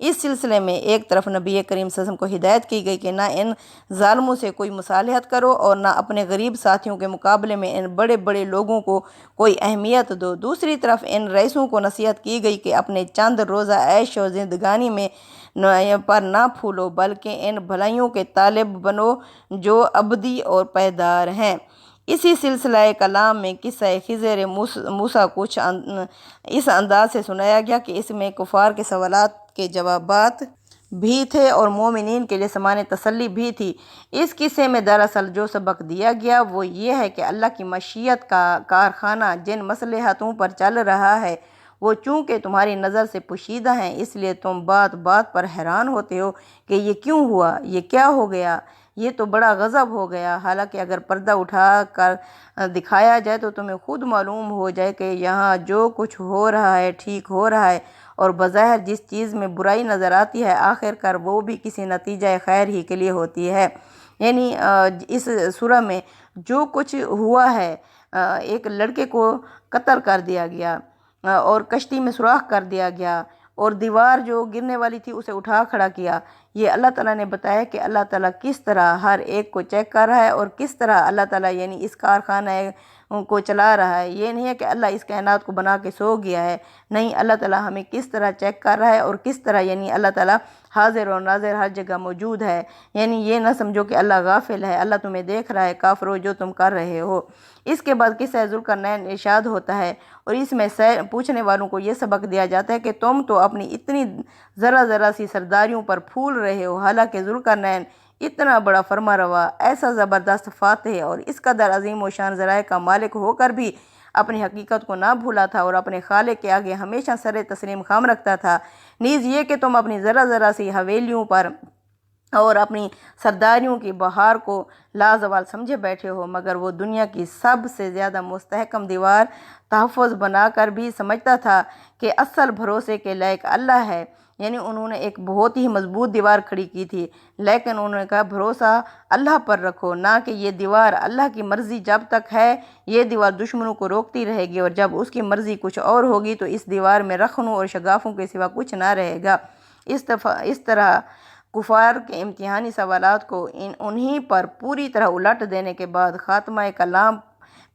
اس سلسلے میں ایک طرف نبی کریم صلی اللہ علیہ وسلم کو ہدایت کی گئی کہ نہ ان ظالموں سے کوئی مصالحت کرو اور نہ اپنے غریب ساتھیوں کے مقابلے میں ان بڑے بڑے لوگوں کو کوئی اہمیت دو۔ دوسری طرف ان رئیسوں کو نصیحت کی گئی کہ اپنے چند روزہ عیش و زندگانی میں پر نہ پھولو بلکہ ان بھلائیوں کے طالب بنو جو ابدی اور پائیدار ہیں۔ اسی سلسلہ کلام میں قصہ خضر موسیٰ کچھ اس انداز سے سنایا گیا کہ اس میں کفار کے سوالات کے جوابات بھی تھے اور مومنین کے لیے سامان تسلی بھی تھی۔ اس قصے میں دراصل جو سبق دیا گیا وہ یہ ہے کہ اللہ کی مشیت کا کارخانہ جن مصلحتوں پر چل رہا ہے وہ چونکہ تمہاری نظر سے پوشیدہ ہیں، اس لیے تم بات بات پر حیران ہوتے ہو کہ یہ کیوں ہوا، یہ کیا ہو گیا، یہ تو بڑا غضب ہو گیا۔ حالانکہ اگر پردہ اٹھا کر دکھایا جائے تو تمہیں خود معلوم ہو جائے کہ یہاں جو کچھ ہو رہا ہے ٹھیک ہو رہا ہے، اور بظاہر جس چیز میں برائی نظر آتی ہے آخر کار وہ بھی کسی نتیجہ خیر ہی کے لیے ہوتی ہے۔ یعنی اس سورہ میں جو کچھ ہوا ہے، ایک لڑکے کو قتل کر دیا گیا اور کشتی میں سوراخ کر دیا گیا اور دیوار جو گرنے والی تھی اسے اٹھا کھڑا کیا، یہ اللہ تعالیٰ نے بتایا کہ اللہ تعالیٰ کس طرح ہر ایک کو چیک کر رہا ہے اور کس طرح اللہ تعالیٰ یعنی اس کارخانہ کو چلا رہا ہے۔ یہ نہیں ہے کہ اللہ اس کائنات کو بنا کے سو گیا ہے، نہیں، اللہ تعالیٰ ہمیں کس طرح چیک کر رہا ہے اور کس طرح یعنی اللہ تعالیٰ حاضر اور ناظر ہر جگہ موجود ہے۔ یعنی یہ نہ سمجھو کہ اللہ غافل ہے، اللہ تمہیں دیکھ رہا ہے کافرو جو تم کر رہے ہو۔ اس کے بعد قصہ ذوالقرنین ارشاد ہوتا ہے اور اس میں پوچھنے والوں کو یہ سبق دیا جاتا ہے کہ تم تو اپنی اتنی ذرا سی سرداریوں پر پھول رہے ہو، حالانکہ ذوالقرنین اتنا بڑا فرما روا، ایسا زبردست فاتح اور اس قدر عظیم و شان ذرائع کا مالک ہو کر بھی اپنی حقیقت کو نہ بھولا تھا اور اپنے خالق کے آگے ہمیشہ سر تسلیم خم رکھتا تھا۔ نیز یہ کہ تم اپنی ذرا سی حویلیوں پر اور اپنی سرداریوں کی بہار کو لازوال سمجھے بیٹھے ہو، مگر وہ دنیا کی سب سے زیادہ مستحکم دیوار تحفظ بنا کر بھی سمجھتا تھا کہ اصل بھروسے کے لائق اللہ ہے۔ یعنی انہوں نے ایک بہت ہی مضبوط دیوار کھڑی کی تھی، لیکن انہوں نے کہا بھروسہ اللہ پر رکھو، نہ کہ یہ دیوار اللہ کی مرضی جب تک ہے یہ دیوار دشمنوں کو روکتی رہے گی اور جب اس کی مرضی کچھ اور ہوگی تو اس دیوار میں رخنوں اور شگافوں کے سوا کچھ نہ رہے گا۔ اس طرح کفار کے امتحانی سوالات کو انہی پر پوری طرح الٹ دینے کے بعد خاتمہ کلام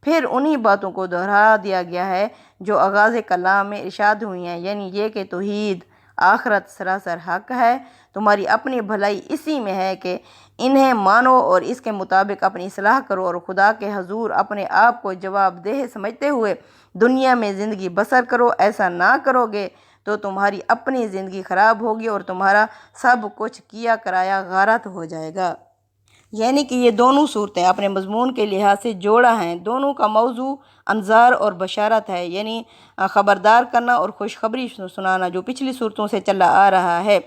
پھر انہی باتوں کو دہرا دیا گیا ہے جو آغاز کلام میں ارشاد ہوئی ہیں، یعنی یہ کہ توحید آخرت سراسر حق ہے، تمہاری اپنی بھلائی اسی میں ہے کہ انہیں مانو اور اس کے مطابق اپنی اصلاح کرو اور خدا کے حضور اپنے آپ کو جواب دہ سمجھتے ہوئے دنیا میں زندگی بسر کرو۔ ایسا نہ کرو گے تو تمہاری اپنی زندگی خراب ہوگی اور تمہارا سب کچھ کیا کرایا غارت ہو جائے گا۔ یعنی کہ یہ دونوں صورتیں اپنے مضمون کے لحاظ سے جوڑا ہیں، دونوں کا موضوع انذار اور بشارت ہے، یعنی خبردار کرنا اور خوشخبری سنانا، جو پچھلی صورتوں سے چلا آ رہا ہے۔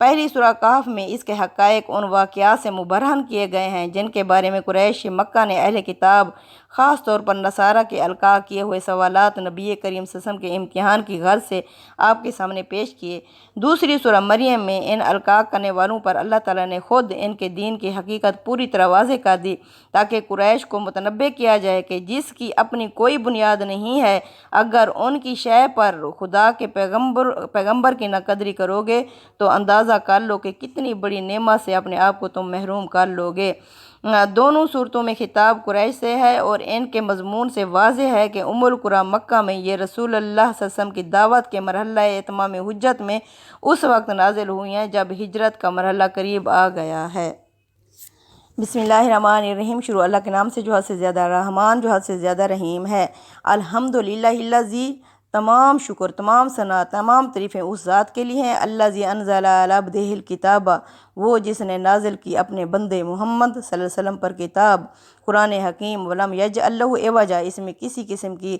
پہلی سورہ کہف میں اس کے حقائق ان واقعات سے مبرہن کیے گئے ہیں جن کے بارے میں قریش مکہ نے اہل کتاب خاص طور پر نصارہ کے القاء کیے ہوئے سوالات نبی کریم صلی اللہ علیہ وسلم کے امتحان کی غرض سے آپ کے سامنے پیش کیے۔ دوسری سورہ مریم میں ان القاء کرنے والوں پر اللہ تعالیٰ نے خود ان کے دین کی حقیقت پوری طرح واضح کر دی تاکہ قریش کو متنبہ کیا جائے کہ جس کی اپنی کوئی بنیاد نہیں ہے، اگر ان کی شے پر خدا کے پیغمبر کی ناقدری کرو گے تو اندازہ کر لو کہ کتنی بڑی نعمت سے اپنے آپ کو تم محروم کر لو گے۔ دونوں صورتوں میں خطاب قریش سے ہے اور ان کے مضمون سے واضح ہے کہ ام القری مکہ میں یہ رسول اللہ صلی اللہ علیہ وسلم کی دعوت کے مرحلہ اتمام حجت میں اس وقت نازل ہوئی ہیں جب ہجرت کا مرحلہ قریب آ گیا ہے۔ بسم اللہ الرحمن الرحیم۔ شروع اللہ کے نام سے جو حد سے زیادہ رحمان جو حد سے زیادہ رحیم ہے۔ الحمدللہ الذی، تمام شکر، تمام ثنا، تمام تعریفیں اس ذات کے لیے ہیں۔ الذی انزل علی عبدہ الکتاب، وہ جس نے نازل کی اپنے بندے محمد صلی اللہ علیہ وسلم پر کتاب، قرآن حکیم، ولم یجعل لہ عوجا، اس میں کسی قسم کی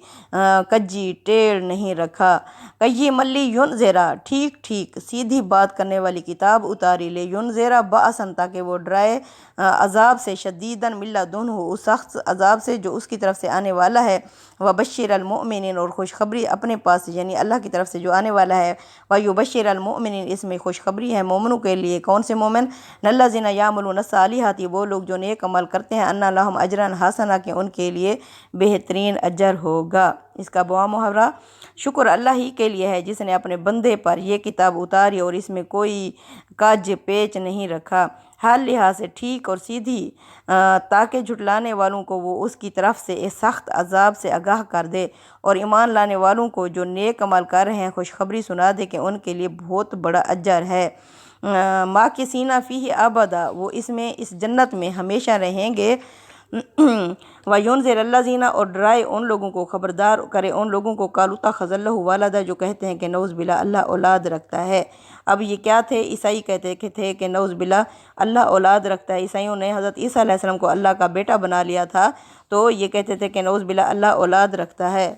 کجی ٹیڑھ نہیں رکھا۔ قیما لینذر، ٹھیک سیدھی بات کرنے والی کتاب اتاری، لینذر بأسا، تاکہ وہ ڈرائے عذاب سے، شدیدا من لدنہ، اس سخت عذاب سے جو اس کی طرف سے آنے والا ہے، وبشر المؤمنین، اور خوشخبری اپنے پاس یعنی اللہ کی طرف سے جو آنے والا ہے، ویبشر المؤمنین، اس میں خوشخبری ہے مومنوں کے لیے۔ کون سے مومن نلذین یعملون الصالحات وہ لوگ جو نیک عمل کرتے ہیں ان لہم اجرا حسنا کہ ان کے لیے بہترین اجر ہوگا۔ اس کا بوا محاورہ شکر اللہ ہی کے لیے ہے جس نے اپنے بندے پر یہ کتاب اتاری اور اس میں کوئی کاج پیچ نہیں رکھا، ہر لحاظ سے ٹھیک اور سیدھی، تاکہ جھٹلانے والوں کو وہ اس کی طرف سے ایک سخت عذاب سے آگاہ کر دے، اور ایمان لانے والوں کو جو نیک عمل کر رہے ہیں خوشخبری سنا دے کہ ان کے لیے بہت بڑا اجر ہے۔ ماکثین فیہ ابدا وہ اس جنت میں ہمیشہ رہیں گے۔ وَيُنذِرَ الَّذِينَ اور ڈرائے ان لوگوں کو، خبردار کرے ان لوگوں کو قالوا اتخذ اللہ ولدا جو کہتے ہیں کہ نعوذ باللہ اللہ اولاد رکھتا ہے۔ اب یہ کیا تھے؟ عیسائی کہتے تھے کہ نعوذ باللہ اللہ اولاد رکھتا ہے۔ عیسائیوں نے حضرت عیسیٰ علیہ السلام کو اللہ کا بیٹا بنا لیا تھا، تو یہ کہتے تھے کہ نعوذ باللہ اللہ اولاد رکھتا ہے۔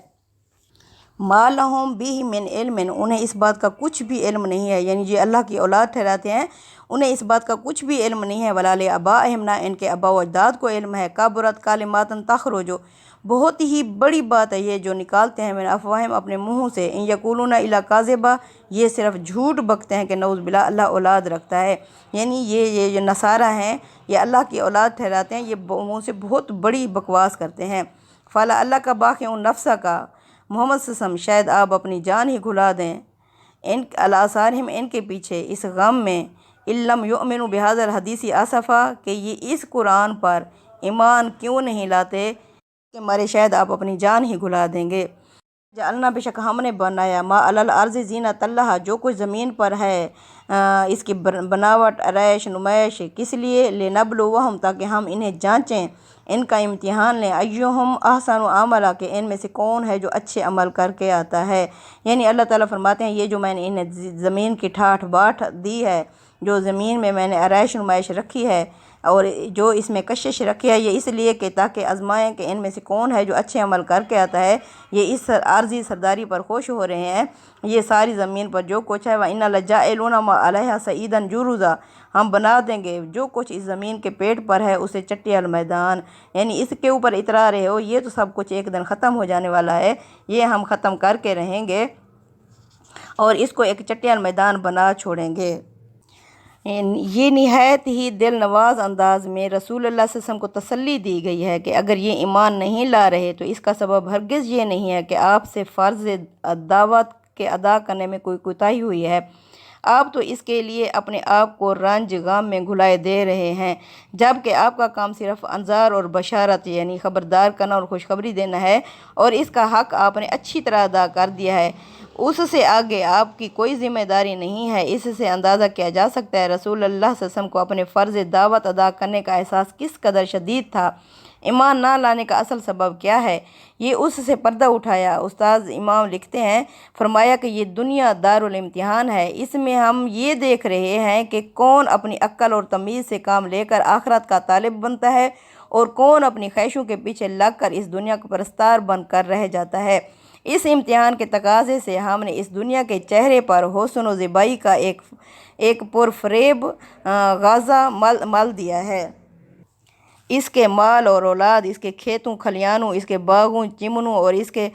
ما لہم بہ من علم انہیں اس بات کا کچھ بھی علم نہیں ہے، یعنی جو اللہ کی اولاد ٹھہراتے ہیں انہیں اس بات کا کچھ بھی علم نہیں ہے۔ ولا لآبائہم نہ ان کے آباء و اجداد کو علم ہے۔ کبرت کلمات تخرج بہت ہی بڑی بات ہے یہ جو نکالتے ہیں من افواہم اپنے منہوں سے، ان یقولون الا کاذبا یہ صرف جھوٹ بکتے ہیں کہ نعوذ باللہ اللہ اولاد رکھتا ہے، یعنی یہ جو نصارہ ہیں یہ اللہ کی اولاد ٹھہراتے ہیں، یہ منہ سے بہت بڑی بکواس کرتے ہیں۔ فلا اللہ کا باقی نفسہ کا محمد صلی اللہ علیہ وسلم شاید آپ اپنی جان ہی گھلا دیں ان الاثارہم ان کے پیچھے اس غم میں، علم یؤمنوا بہذا الحدیث آسفا کہ یہ اس قرآن پر ایمان کیوں نہیں لاتے کہ مارے شاید آپ اپنی جان ہی گھلا دیں گے۔ جعلنا بے شک ہم نے بنایا ما علی الارض زینۃ اللہ جو کچھ زمین پر ہے اس کی بناوٹ آرائش نمائش کس لیے، لنبلوہم تاکہ ہم انہیں جانچیں، ان کا امتحان لیں، ایہم احسن عملا کہ ان میں سے کون ہے جو اچھے عمل کر کے آتا ہے۔ یعنی اللہ تعالیٰ فرماتے ہیں یہ جو میں نے انہیں زمین کی ٹھاٹھ باٹھ دی ہے، جو زمین میں نے آرائش نمائش رکھی ہے اور جو اس میں کشش رکھی ہے، یہ اس لیے کہ تاکہ آزمائیں کہ ان میں سے کون ہے جو اچھے عمل کر کے آتا ہے۔ یہ اس عارضی سرداری پر خوش ہو رہے ہیں، یہ ساری زمین پر جو کچھ ہے وَإِنَّا لَجَاعِلُونَ مَا عَلَيْهَا صَعِيدًا جُرُزًا ہم بنا دیں گے جو کچھ اس زمین کے پیٹ پر ہے اسے چٹیل میدان، یعنی اس کے اوپر اترا رہے ہو یہ تو سب کچھ ایک دن ختم ہو جانے والا ہے، یہ ہم ختم کر کے رہیں گے اور اس کو ایک چٹیل میدان بنا چھوڑیں گے۔ یہ نہایت ہی دل نواز انداز میں رسول اللہ صلی اللہ علیہ وسلم کو تسلی دی گئی ہے کہ اگر یہ ایمان نہیں لا رہے تو اس کا سبب ہرگز یہ نہیں ہے کہ آپ سے فرض دعوت کے ادا کرنے میں کوئی کوتاہی ہوئی ہے، آپ تو اس کے لیے اپنے آپ کو رنج غم میں گھلائے دے رہے ہیں، جبکہ آپ کا کام صرف انذار اور بشارت یعنی خبردار کرنا اور خوشخبری دینا ہے، اور اس کا حق آپ نے اچھی طرح ادا کر دیا ہے، اس سے آگے آپ کی کوئی ذمہ داری نہیں ہے۔ اس سے اندازہ کیا جا سکتا ہے رسول اللہ صلی اللہ علیہ وسلم کو اپنے فرض دعوت ادا کرنے کا احساس کس قدر شدید تھا۔ ایمان نہ لانے کا اصل سبب کیا ہے؟ یہ اس سے پردہ اٹھایا۔ استاد امام لکھتے ہیں، فرمایا کہ یہ دنیا دارالامتحان ہے، اس میں ہم یہ دیکھ رہے ہیں کہ کون اپنی عقل اور تمیز سے کام لے کر آخرت کا طالب بنتا ہے اور کون اپنی خواہشوں کے پیچھے لگ کر اس دنیا کا پرستار بن کر رہ جاتا ہے۔ اس امتحان کے تقاضے سے ہم نے اس دنیا کے چہرے پر حسن و زیبائی کا ایک پرفریب غازہ مل دیا ہے۔ اس کے مال اور اولاد، اس کے کھیتوں کھلیانوں، اس کے باغوں چمنوں اور اس کے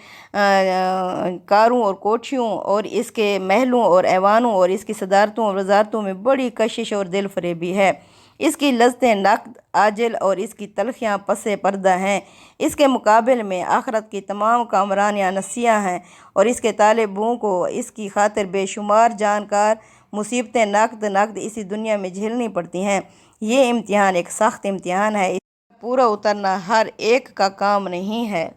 کاروں اور کوٹھیوں اور اس کے محلوں اور ایوانوں اور اس کی صدارتوں اور وزارتوں میں بڑی کشش اور دل فریبی ہے۔ اس کی لذتیں نقد آجل اور اس کی تلخیاں پس پردہ ہیں، اس کے مقابل میں آخرت کی تمام کامرانیاں نسیاں ہیں اور اس کے طالبوں کو اس کی خاطر بے شمار جانکار مصیبتیں نقد اسی دنیا میں جھیلنی پڑتی ہیں۔ یہ امتحان ایک سخت امتحان ہے، اس میں پورا اترنا ہر ایک کا کام نہیں ہے۔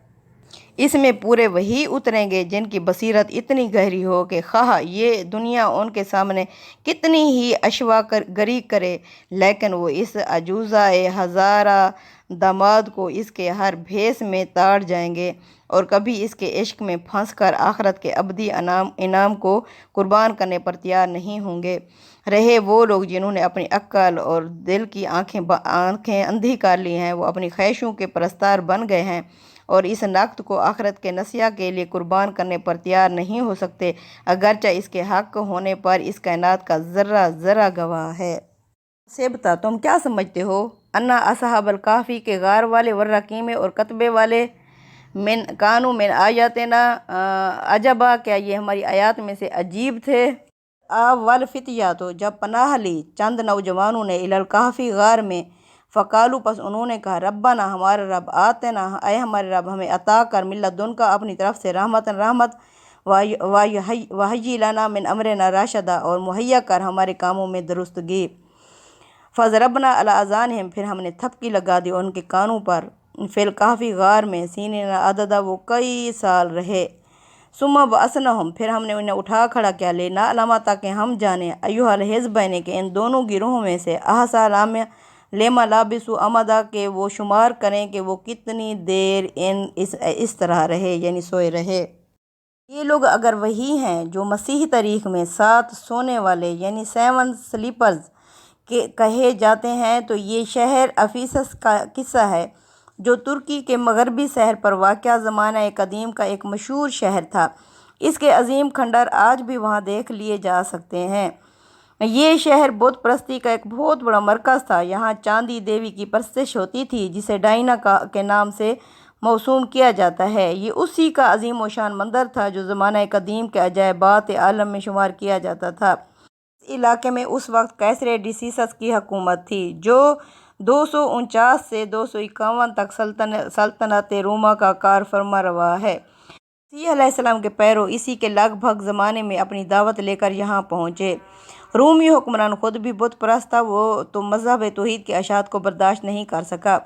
اس میں پورے وہی اتریں گے جن کی بصیرت اتنی گہری ہو کہ خواہ یہ دنیا ان کے سامنے کتنی ہی اشوا گری کرے لیکن وہ اس عجوزہ ہزارہ داماد کو اس کے ہر بھیس میں تاڑ جائیں گے اور کبھی اس کے عشق میں پھنس کر آخرت کے ابدی انعام کو قربان کرنے پر تیار نہیں ہوں گے۔ رہے وہ لوگ جنہوں نے اپنی عقل اور دل کی آنکھیں اندھی کر لی ہیں، وہ اپنی خواہشوں کے پرستار بن گئے ہیں اور اس نقد کو آخرت کے نسیہ کے لیے قربان کرنے پر تیار نہیں ہو سکتے، اگرچہ اس کے حق ہونے پر اس کائنات کا ذرہ ذرہ گواہ ہے۔ سبتا تم کیا سمجھتے ہو؟ انا اصحاب الکہفی کے غار والے والرقیم اور کتبے والے کانوا من آیاتنا عجبا کیا یہ ہماری آیات میں سے عجیب تھے؟ والفتیہ تو جب پناہ لی چند نوجوانوں نے الکافی غار میں، فقالو پس انہوں نے کہا ربنا ہمارے رب، آتنا اے ہمارے رب ہمیں عطا کر من لدنکا اپنی طرف سے رحمت وہی لنا من امرنا راشدہ اور مہیا کر ہمارے کاموں میں درستگی۔ فضربنا علی اذانہم پھر ہم نے تھپکی لگا دی ان کے کانوں پر، فی الکہفی غار میں، سنین عددا وہ کئی سال رہے۔ ثم بعثناہم پھر ہم نے انہیں اٹھا کھڑا کیا، لنعلم تاکہ ہم جانیں، ایھا الحزبین کہ ان دونوں گروہوں میں سے، احصیٰ لما لبثوا امدا کہ وہ شمار کریں کہ وہ کتنی دیر اس طرح رہے، یعنی سوئے رہے۔ یہ لوگ اگر وہی ہیں جو مسیحی تاریخ میں 7 سونے والے یعنی 7 سلیپرز کہے جاتے ہیں، تو یہ شہر افیسس کا قصہ ہے جو ترکی کے مغربی ساحل پر واقع زمانہ قدیم کا ایک مشہور شہر تھا۔ اس کے عظیم کھنڈر آج بھی وہاں دیکھ لیے جا سکتے ہیں۔ یہ شہر بت پرستی کا ایک بہت بڑا مرکز تھا۔ یہاں چاندی دیوی کی پرستش ہوتی تھی جسے ڈائنا کے نام سے موسوم کیا جاتا ہے۔ یہ اسی کا عظیم و شان مندر تھا جو زمانہ قدیم کے عجائبات عالم میں شمار کیا جاتا تھا۔ اس علاقے میں اس وقت قیصر ڈیسیسس کی حکومت تھی جو 249 سے 251 تک سلطنت روما کا کار فرما روا ہے۔ مسیح علیہ السلام کے پیرو اسی کے لگ بھگ زمانے میں اپنی دعوت لے کر یہاں پہنچے۔ رومی حکمران خود بھی بت پرست تھا، وہ تو مذہب توحید کے اشاعت کو برداشت نہیں کر سکا،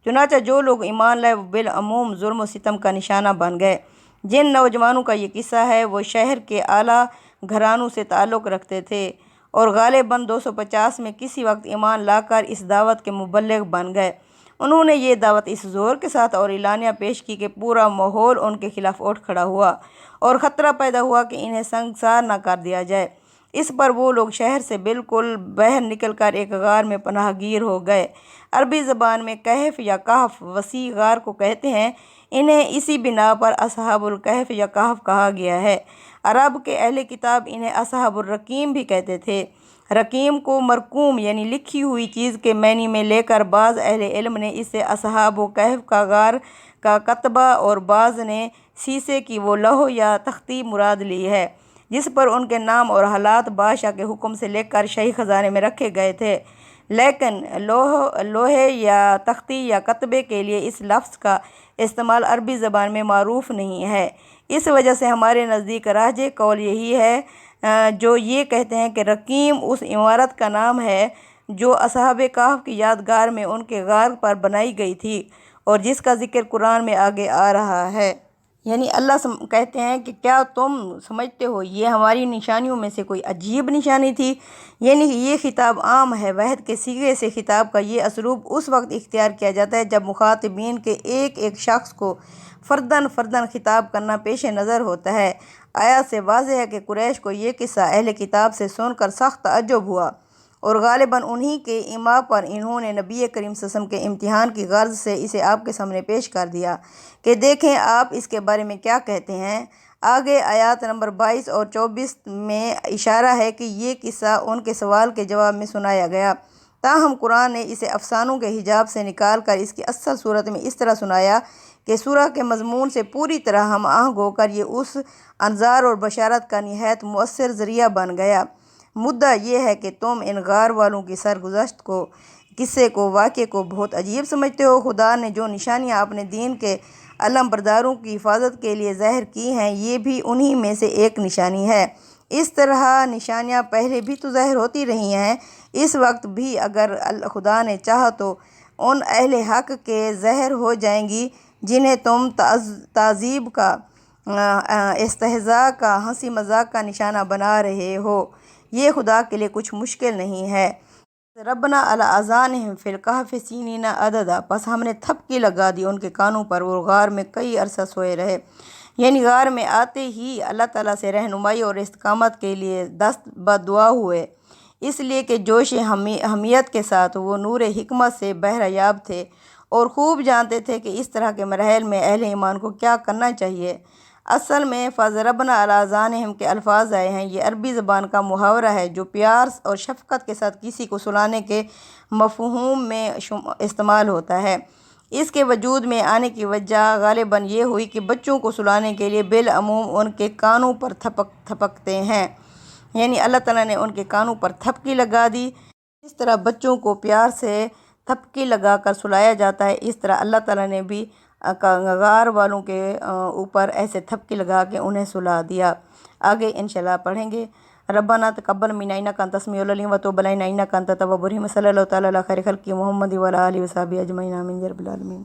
چنانچہ جو لوگ ایمان لائے وہ بالعموم ظلم و ستم کا نشانہ بن گئے۔ جن نوجوانوں کا یہ قصہ ہے وہ شہر کے اعلیٰ گھرانوں سے تعلق رکھتے تھے اور غالباً 250 میں کسی وقت ایمان لا کر اس دعوت کے مبلغ بن گئے۔ انہوں نے یہ دعوت اس زور کے ساتھ اور اعلانیہ پیش کی کہ پورا ماحول ان کے خلاف اٹھ کھڑا ہوا اور خطرہ پیدا ہوا کہ انہیں سنگسار نہ کر دیا جائے۔ اس پر وہ لوگ شہر سے بالکل باہر نکل کر ایک غار میں پناہ گیر ہو گئے۔ عربی زبان میں کہف یا کہف وسیع غار کو کہتے ہیں۔ انہیں اسی بنا پر اصحاب الکہف یا کہف کہا گیا ہے۔ عرب کے اہل کتاب انہیں اصحاب الرقیم بھی کہتے تھے۔ رقیم کو مرقوم یعنی لکھی ہوئی چیز کے معنی میں لے کر بعض اہل علم نے اسے اصحاب کہف کا غار کا کتبہ اور بعض نے سیسے کی وہ لوح یا تختی مراد لی ہے جس پر ان کے نام اور حالات بادشاہ کے حکم سے لکھ کر شاہی خزانے میں رکھے گئے تھے، لیکن لوحے یا تختی یا کتبے کے لیے اس لفظ کا استعمال عربی زبان میں معروف نہیں ہے۔ اس وجہ سے ہمارے نزدیک راجح قول یہی ہے جو یہ کہتے ہیں کہ رقیم اس عمارت کا نام ہے جو اصحاب کہف کی یادگار میں ان کے غار پر بنائی گئی تھی اور جس کا ذکر قرآن میں آگے آ رہا ہے۔ یعنی اللہ کہتے ہیں کہ کیا تم سمجھتے ہو یہ ہماری نشانیوں میں سے کوئی عجیب نشانی تھی؟ یعنی یہ خطاب عام ہے۔ وحد کے صیغے سے خطاب کا یہ اسلوب اس وقت اختیار کیا جاتا ہے جب مخاطبین کے ایک ایک شخص کو فرداً خطاب کرنا پیش نظر ہوتا ہے۔ آیات سے واضح ہے کہ قریش کو یہ قصہ اہل کتاب سے سن کر سخت تعجب ہوا اور غالباً انہی کے ایما پر انہوں نے نبی کریم صلی اللہ علیہ وسلم کے امتحان کی غرض سے اسے آپ کے سامنے پیش کر دیا کہ دیکھیں آپ اس کے بارے میں کیا کہتے ہیں۔ آگے آیات نمبر 22 اور 24 میں اشارہ ہے کہ یہ قصہ ان کے سوال کے جواب میں سنایا گیا، تاہم قرآن نے اسے افسانوں کے حجاب سے نکال کر اس کی اصل صورت میں اس طرح سنایا کہ سورہ کے مضمون سے پوری طرح ہم آہنگ ہو کر یہ اس انذار اور بشارت کا نہایت مؤثر ذریعہ بن گیا۔ مدعا یہ ہے کہ تم ان غار والوں کی سرگزشت کو، قصے کو، واقعے کو بہت عجیب سمجھتے ہو۔ خدا نے جو نشانیاں اپنے دین کے علم برداروں کی حفاظت کے لیے ظاہر کی ہیں یہ بھی انہی میں سے ایک نشانی ہے۔ اس طرح نشانیاں پہلے بھی تو ظاہر ہوتی رہی ہیں، اس وقت بھی اگر خدا نے چاہا تو ان اہل حق کے ظاہر ہو جائیں گی جنہیں تم تعذیب کا، استہزاء کا، ہنسی مذاق کا نشانہ بنا رہے ہو۔ یہ خدا کے لیے کچھ مشکل نہیں ہے۔ ربنا علی اذانہم فی الکہف سنین عددا پس ہم نے تھپکی لگا دی ان کے کانوں پر، وہ غار میں کئی عرصہ سوئے رہے۔ یعنی غار میں آتے ہی اللہ تعالیٰ سے رہنمائی اور استقامت کے لیے دست بدعا ہوئے، اس لیے کہ جوش حمیت کے ساتھ وہ نور حکمت سے بہرہ یاب تھے اور خوب جانتے تھے کہ اس طرح کے مراحل میں اہل ایمان کو کیا کرنا چاہیے۔ اصل میں فضربنا علی اذانہم کے الفاظ آئے ہیں، یہ عربی زبان کا محاورہ ہے جو پیار اور شفقت کے ساتھ کسی کو سلانے کے مفہوم میں استعمال ہوتا ہے۔ اس کے وجود میں آنے کی وجہ غالباً یہ ہوئی کہ بچوں کو سلانے کے لیے بالعموم ان کے کانوں پر تھپکتے ہیں۔ یعنی اللہ تعالیٰ نے ان کے کانوں پر تھپکی لگا دی۔ اس طرح بچوں کو پیار سے تھپکی لگا کر سلایا جاتا ہے، اس طرح اللہ تعالیٰ نے بھی غار والوں کے اوپر ایسے تھپکی لگا کے انہیں سلا دیا۔ آگے انشاءاللہ پڑھیں گے۔ ربنا تقبل منا انک انت السمیع العلیم وتب علینا انک انت التواب الرحیم۔ صلی اللہ تعالیٰ علی خیر خلقہ محمد وعلی آلہ وصحبہ اجمعین، آمین یا رب العالمین۔